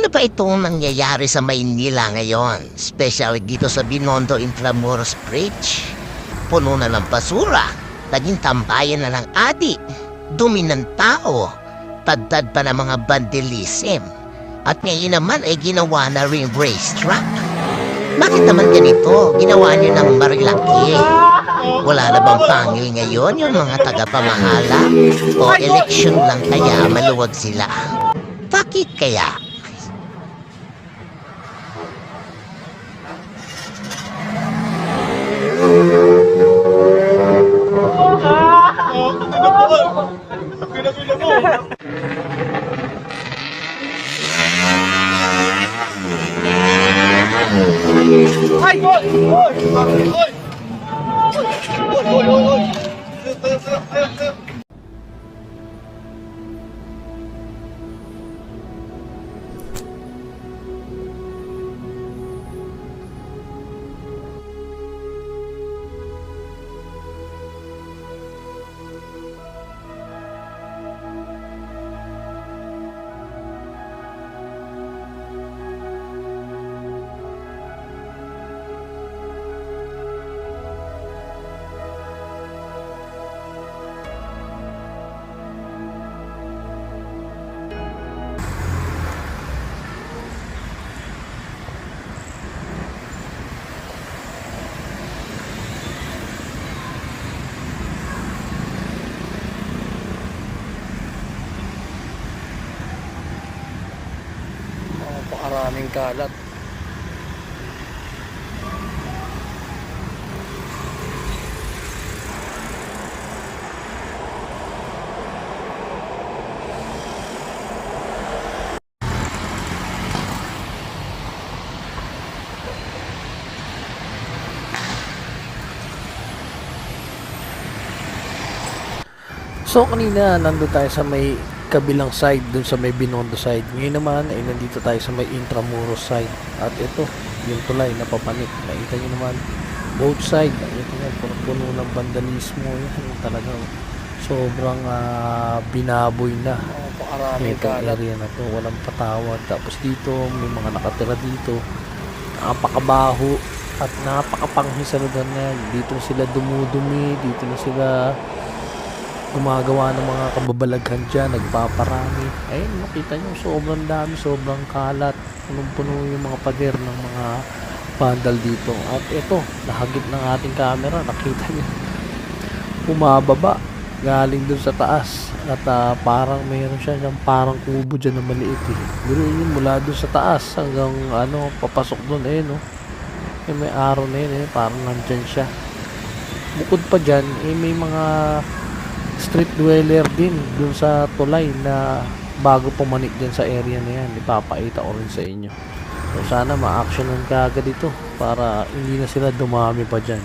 ba itong nangyayari sa Maynila ngayon? Especially dito sa Binondo Intramuros Bridge. Puno na ng basura. Naging tambayan na ng adik. Dumi ng tao. Tadtad pa ng mga vandalism. At ngayon naman ay ginawa na ring racetrack. Bakit naman ganito? Ginawa niyo ng Marilaki. Wala na bang pangil ngayon yung mga tagapamahala? O election lang kaya maluwag sila? Bakit kaya? Ay! Napakaraming kalat. So kanina nandun tayo sa may kabilang side, dun sa may Binondo side. Ngayon naman ay nandito tayo sa may Intramuros side. At ito, yung tulay na papanik. Nakita nyo naman, both side. Ito nga, puno ng vandalismo. Yan talagang sobrang binaboy na. Itong area na to, walang patawad. Tapos dito, may mga nakatira dito. Napakabaho at napakapanghi sa lugar na. Dito na sila dumudumi, dito na sila gumagawa ng mga kababalaghan dyan, nagpaparami. Ayun, makita nyo, sobrang dami, sobrang kalat. Punong-puno yung mga pader ng mga vandal dito. At ito, nahagip ng ating camera, nakita nyo. Bumababa, galing dun sa taas. At parang mayroon siya yung parang kubo dyan na maliit eh. Pero yun, mula dun sa taas hanggang papasok dun eh, no. May araw na yun eh, parang nandyan siya. Bukod pa dyan, may mga street dweller din dun sa tulay na bago pumanik dyan sa area na yan. Ipapakita ko rin sa inyo. So sana ma-actionan ka agad ito para hindi na sila dumami pa dyan.